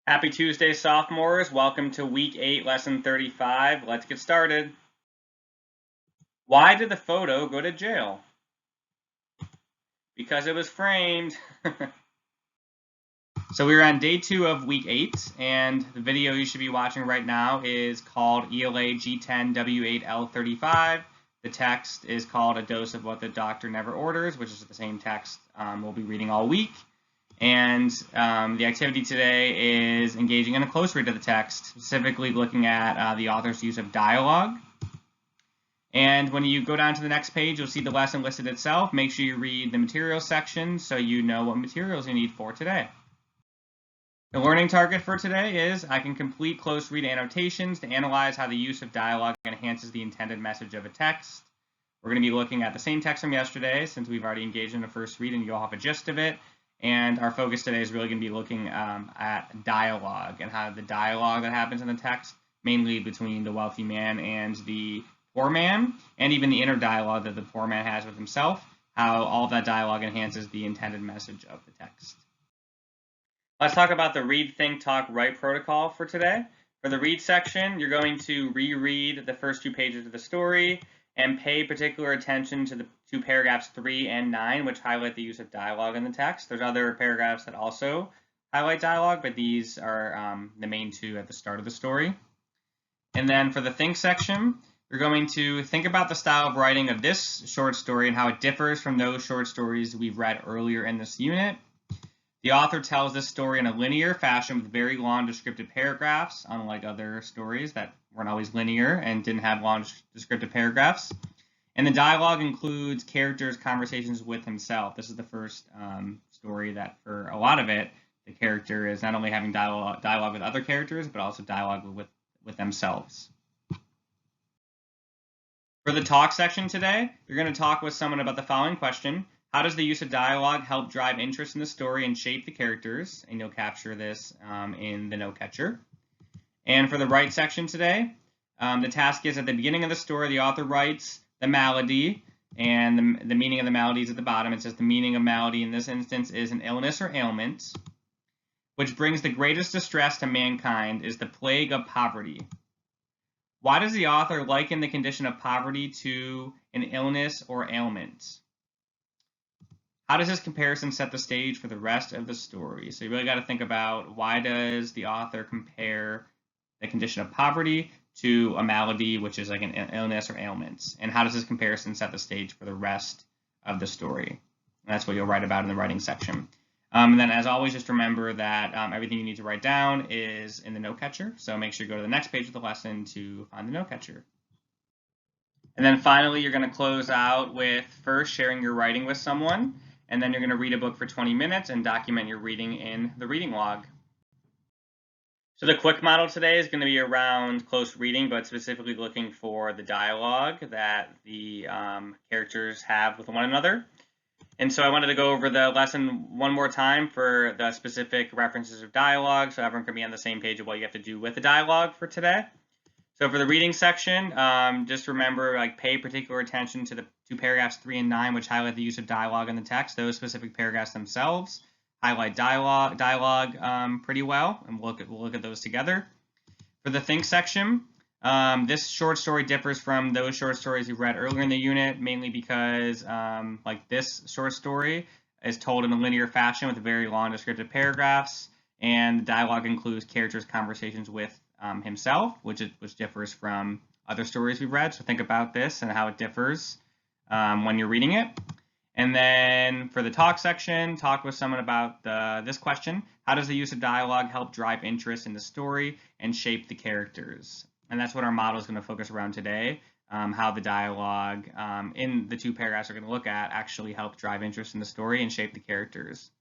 Happy Tuesday, sophomores. Welcome to week 8, lesson 35. Let's get started. Why did the photo go to jail? Because it was framed. So we're on day 2 of week 8, and the video you should be watching right now is called ELA G10W8L35. The text is called A Dose of What the Doctor Never Orders, which is the same text we'll be reading all week. And the activity today is engaging in a close read of the text, specifically looking at the author's use of dialogue. And when you go down to the next page, you'll see the lesson listed itself. Make sure you read the materials section so you know what materials you need for today. The learning target for today is I can complete close read annotations to analyze how the use of dialogue enhances the intended message of a text. We're going to be looking at the same text from yesterday since we've already engaged in a first read and you'll have a gist of it. And our focus today is really going to be looking at dialogue and how the dialogue that happens in the text, mainly between the wealthy man and the poor man, and even the inner dialogue that the poor man has with himself, how all of that dialogue enhances the intended message of the text. Let's talk about the read, think, talk, write protocol for today. For the read section, you're going to reread the first 2 pages of the story and pay particular attention to the 2 paragraphs 3 and 9, which highlight the use of dialogue in the text. There's other paragraphs that also highlight dialogue, but these are the main 2 at the start of the story. And then for the think section, you're going to think about the style of writing of this short story and how it differs from those short stories we've read earlier in this unit. The author tells this story in a linear fashion with very long descriptive paragraphs, unlike other stories that weren't always linear and didn't have long descriptive paragraphs. And the dialogue includes characters' conversations with himself. This is the first story that, for a lot of it, the character is not only having dialogue with other characters, but also dialogue with themselves. For the talk section today, you're going to talk with someone about the following question. How does the use of dialogue help drive interest in the story and shape the characters? And you'll capture this in the note catcher. And for the write section today, the task is at the beginning of the story, the author writes the malady, and the meaning of the malady is at the bottom. It says the meaning of malady in this instance is an illness or ailment, which brings the greatest distress to mankind is the plague of poverty. Why does the author liken the condition of poverty to an illness or ailment? How does this comparison set the stage for the rest of the story? So you really got to think about why does the author compare the condition of poverty to a malady, which is like an illness or ailment, and how does this comparison set the stage for the rest of the story? And that's what you'll write about in the writing section. And then, as always, just remember that everything you need to write down is in the note catcher. So make sure you go to the next page of the lesson to find the note catcher. And then finally, you're going to close out with first sharing your writing with someone. And then you're going to read a book for 20 minutes and document your reading in the reading log. So the quick model today is going to be around close reading, but specifically looking for the dialogue that the characters have with one another. And so I wanted to go over the lesson one more time for the specific references of dialogue, so everyone can be on the same page of what you have to do with the dialogue for today. So for the reading section, just remember, pay particular attention to the 2 paragraphs 3 and 9, which highlight the use of dialogue in the text. Those specific paragraphs themselves highlight dialogue pretty well, and we'll look at those together. For the think section, this short story differs from those short stories you read earlier in the unit, mainly because, this short story is told in a linear fashion with very long descriptive paragraphs, and the dialogue includes characters' conversations with himself, which differs from other stories we've read. So think about this and how it differs when you're reading it. And then for the talk section, talk with someone about this question. How does the use of dialogue help drive interest in the story and shape the characters? And that's what our model is going to focus around today, how the dialogue in the 2 paragraphs we're going to look at actually help drive interest in the story and shape the characters.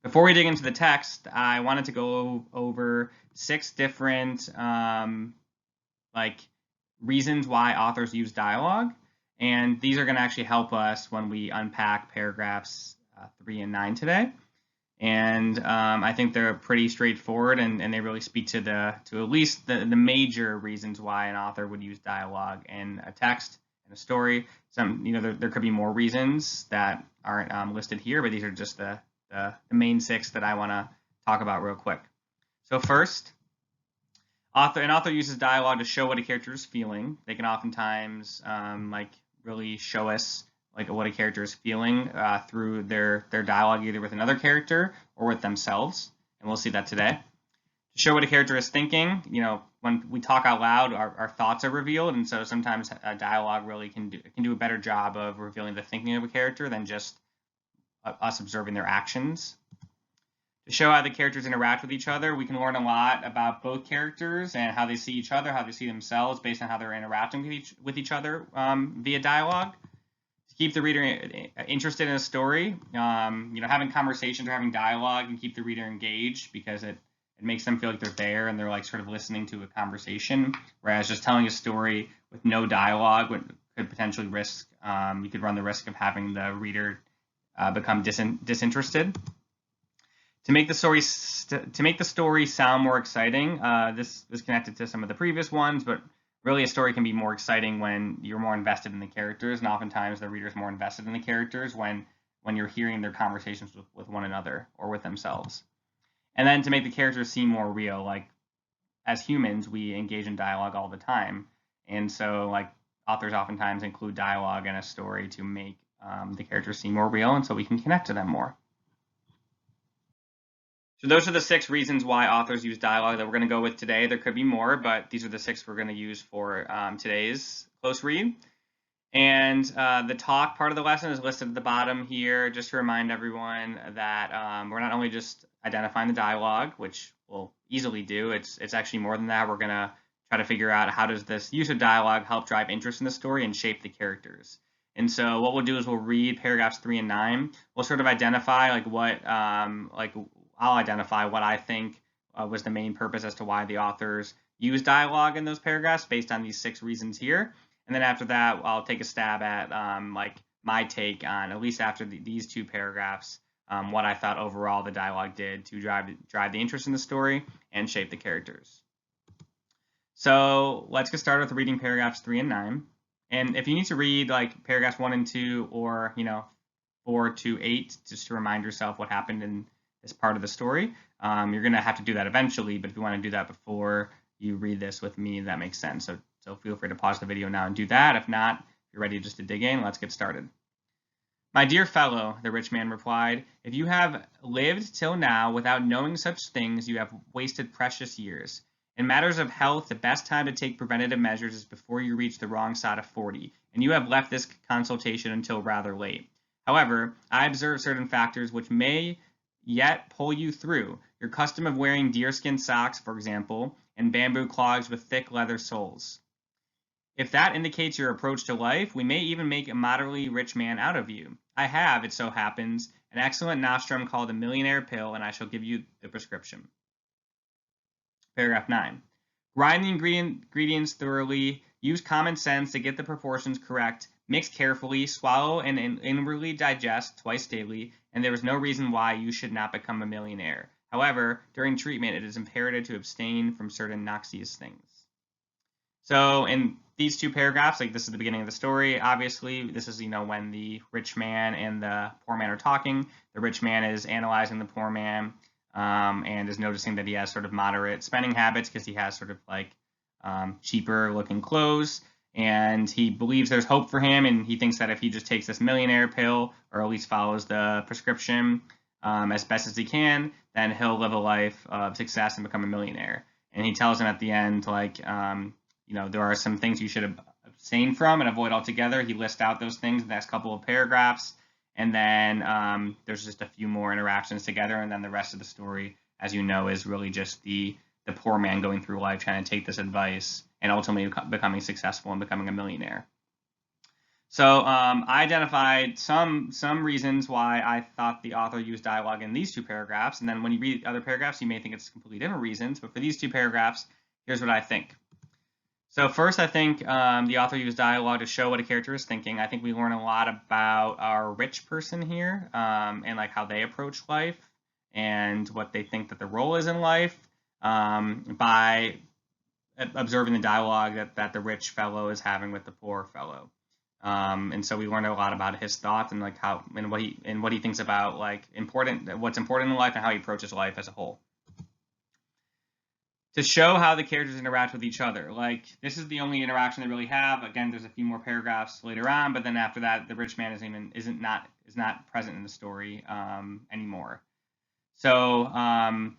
Before we dig into the text, I wanted to go over 6 different reasons why authors use dialogue, and these are going to actually help us when we unpack paragraphs 3 and 9 today. And I think they're pretty straightforward, and they really speak to at least the major reasons why an author would use dialogue in a text and a story. Some, there could be more reasons that aren't listed here, but these are just the main 6 that I want to talk about real quick. So first, an author uses dialogue to show what a character is feeling. They can oftentimes really show us what a character is feeling through their dialogue, either with another character or with themselves, and we'll see that today. To show what a character is thinking, when we talk out loud, our thoughts are revealed, and so sometimes a dialogue really can do a better job of revealing the thinking of a character than just us observing their actions. To show how the characters interact with each other, we can learn a lot about both characters and how they see each other, how they see themselves, based on how they're interacting with each other via dialogue. To keep the reader interested in a story, having conversations or having dialogue can keep the reader engaged because it makes them feel like they're there and they're sort of listening to a conversation. Whereas just telling a story with no dialogue could potentially you could run the risk of having the reader become disinterested. To make the story sound more exciting, this is connected to some of the previous ones, but really a story can be more exciting when you're more invested in the characters, and oftentimes the reader's more invested in the characters when you're hearing their conversations with one another or with themselves. And then to make the characters seem more real, as humans, we engage in dialogue all the time, and so authors oftentimes include dialogue in a story to make the characters seem more real, and so we can connect to them more. So those are the 6 reasons why authors use dialogue that we're going to go with today. There could be more, but these are the 6 we're going to use for today's close read. And the talk part of the lesson is listed at the bottom here, just to remind everyone that we're not only just identifying the dialogue, which we'll easily do. It's actually more than that. We're going to try to figure out how does this use of dialogue help drive interest in the story and shape the characters. And so what we'll do is we'll read paragraphs 3 and 9. We'll sort of identify I'll identify what I think was the main purpose as to why the authors use dialogue in those paragraphs based on these 6 reasons here. And then after that, I'll take a stab at my take on, at least after these 2 paragraphs, what I thought overall the dialogue did to drive the interest in the story and shape the characters. So let's get started with reading paragraphs 3 and 9. And if you need to read paragraphs 1 and 2 or 4 to 8, just to remind yourself what happened in this part of the story, you're going to have to do that eventually, but if you want to do that before you read this with me, that makes sense. So feel free to pause the video now and do that. If not, if you're ready just to dig in, let's get started. My dear fellow, the rich man replied, if you have lived till now without knowing such things, you have wasted precious years. In matters of health, the best time to take preventative measures is before you reach the wrong side of 40, and you have left this consultation until rather late. However, I observe certain factors which may yet pull you through. Your custom of wearing deerskin socks, for example, and bamboo clogs with thick leather soles. If that indicates your approach to life, we may even make a moderately rich man out of you. I have, it so happens, an excellent nostrum called the millionaire pill, and I shall give you the prescription. Paragraph 9. Grind the ingredients thoroughly, use common sense to get the proportions correct, mix carefully, swallow and inwardly digest twice daily, and there is no reason why you should not become a millionaire. However, during treatment, it is imperative to abstain from certain noxious things. So in these 2 paragraphs, this is the beginning of the story, obviously. This is, when the rich man and the poor man are talking. The rich man is analyzing the poor man and is noticing that he has sort of moderate spending habits because he has sort of cheaper looking clothes. And he believes there's hope for him, and he thinks that if he just takes this millionaire pill, or at least follows the prescription as best as he can, then he'll live a life of success and become a millionaire. And he tells him at the end, there are some things you should abstain from and avoid altogether. He lists out those things in the next couple of paragraphs, and then there's just a few more interactions together, and then the rest of the story, as you know, is really just the poor man going through life trying to take this advice and ultimately becoming successful and becoming a millionaire. So I identified some reasons why I thought the author used dialogue in these 2 paragraphs, and then when you read other paragraphs, you may think it's completely different reasons, but for these 2 paragraphs, here's what I think. So first, I think the author used dialogue to show what a character is thinking. I think we learn a lot about our rich person here and how they approach life and what they think that the role is in life by observing the dialogue that the rich fellow is having with the poor fellow. And so we learned a lot about his thoughts and how and what he thinks about what's important in life and how he approaches life as a whole. to show how the characters interact with each other. Like, this is the only interaction they really have. Again, there's a few more paragraphs later on, but then after that, the rich man is not present in the story anymore. So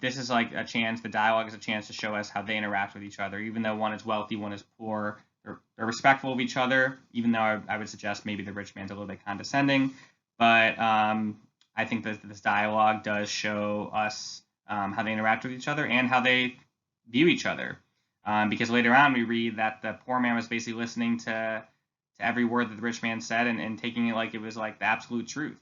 this is like a chance. The dialogue is a chance to show us how they interact with each other. Even though one is wealthy, one is poor, they're respectful of each other. Even though I would suggest maybe the rich man's a little bit condescending, but I think that this dialogue does show us how they interact with each other and how they view each other, because later on we read that the poor man was basically listening to every word that the rich man said and taking it like it was like the absolute truth,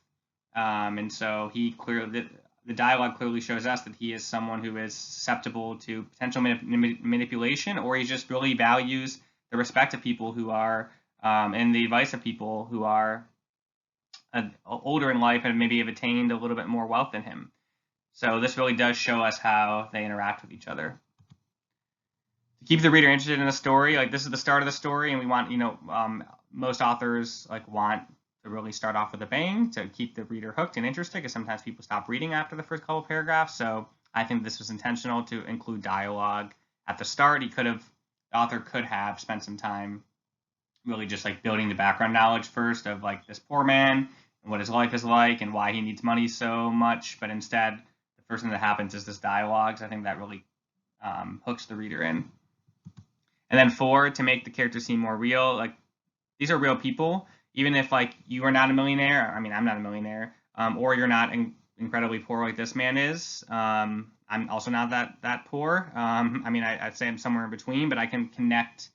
and so the dialogue clearly shows us that he is someone who is susceptible to potential manipulation, or he just really values the respect of people who are and the advice of people who are older in life and maybe have attained a little bit more wealth than him. So this really does show us how they interact with each other. To keep the reader interested in the story, like this is the start of the story, and we want, most authors like want to really start off with a bang to keep the reader hooked and interested, because sometimes people stop reading after the first couple paragraphs. So I think this was intentional to include dialogue at the start. The author could have spent some time really just like building the background knowledge first of like this poor man and what his life is like and why he needs money so much, but instead the first thing that happens is this dialogue. So I think that really hooks the reader in. And then 4, to make the characters seem more real. Like, these are real people, even if like you are not a millionaire. I mean, I'm not a millionaire, or you're not incredibly poor like this man is. I'm also not that poor. I mean, I'd say I'm somewhere in between, but I can connect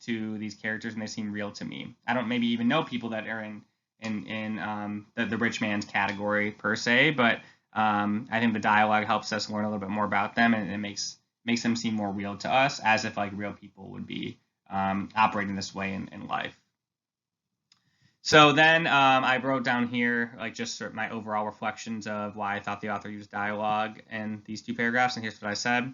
to these characters and they seem real to me. I don't maybe even know people that are in the rich man's category per se, but I think the dialogue helps us learn a little bit more about them, and it makes them seem more real to us, as if like real people would be operating this way in life. So then I wrote down here like just sort of my overall reflections of why I thought the author used dialogue in these 2 paragraphs, and here's what I said.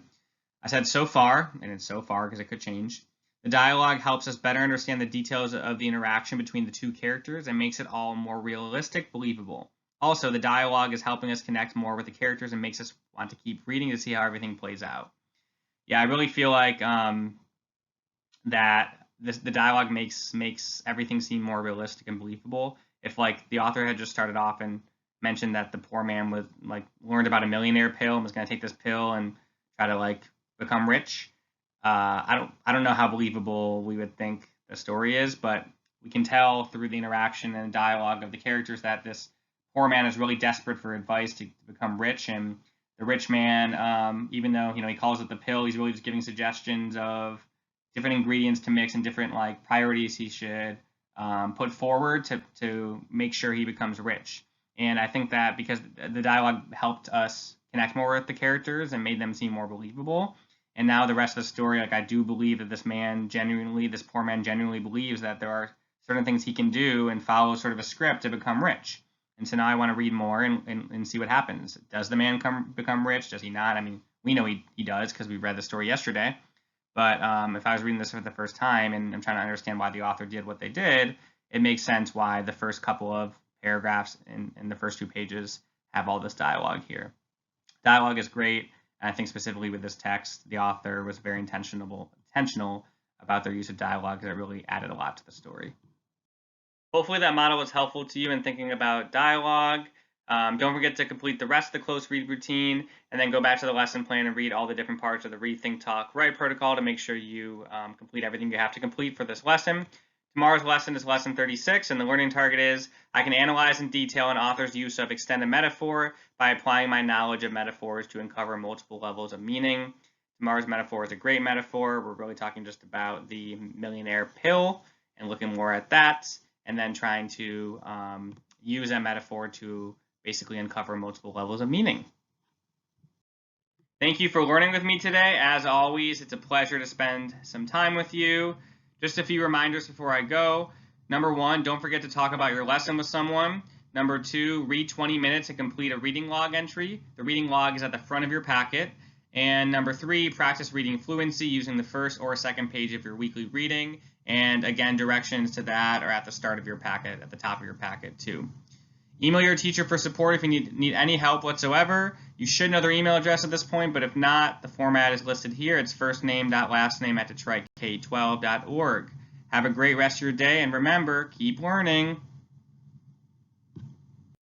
I said, so far, and it's so far because it could change, the dialogue helps us better understand the details of the interaction between the 2 characters and makes it all more realistic, believable. Also, the dialogue is helping us connect more with the characters and makes us want to keep reading to see how everything plays out. Yeah, I really feel like that the dialogue makes everything seem more realistic and believable. If like the author had just started off and mentioned that the poor man was like learned about a millionaire pill and was going to take this pill and try to like become rich, I don't know how believable we would think the story is, but we can tell through the interaction and dialogue of the characters that this poor man is really desperate for advice to become rich, and the rich man, even though he calls it the pill, he's really just giving suggestions of different ingredients to mix and different like priorities he should put forward to make sure he becomes rich. And I think that because the dialogue helped us connect more with the characters and made them seem more believable. And now the rest of the story, like I do believe that this poor man genuinely believes that there are certain things he can do and follow sort of a script to become rich. And so now I want to read more and see what happens. Does the man become rich? Does he not? I mean, we know he does because we read the story yesterday. But if I was reading this for the first time and I'm trying to understand why the author did what they did, it makes sense why the first couple of paragraphs in the first 2 pages have all this dialogue here. Dialogue is great, and I think specifically with this text, the author was very intentional about their use of dialogue, because it really added a lot to the story. Hopefully that model was helpful to you in thinking about dialogue. Don't forget to complete the rest of the close read routine, and then go back to the lesson plan and read all the different parts of the Read, Think, Talk, Write protocol to make sure you complete everything you have to complete for this lesson. Tomorrow's lesson is lesson 36, and the learning target is, I can analyze in detail an author's use of extended metaphor by applying my knowledge of metaphors to uncover multiple levels of meaning. Tomorrow's metaphor is a great metaphor. We're really talking just about the millionaire pill and looking more at that, and then trying to use that metaphor to basically uncover multiple levels of meaning. Thank you for learning with me today. As always, it's a pleasure to spend some time with you. Just a few reminders before I go. Number 1, don't forget to talk about your lesson with someone. Number 2, read 20 minutes and complete a reading log entry. The reading log is at the front of your packet. And number 3, practice reading fluency using the first or second page of your weekly reading. And again, directions to that are at the start of your packet, at the top of your packet too. Email your teacher for support if you need any help whatsoever. You should know their email address at this point, but if not, the format is listed here. It's firstname.lastname@detroitk12.org. Have a great rest of your day, and remember, keep learning.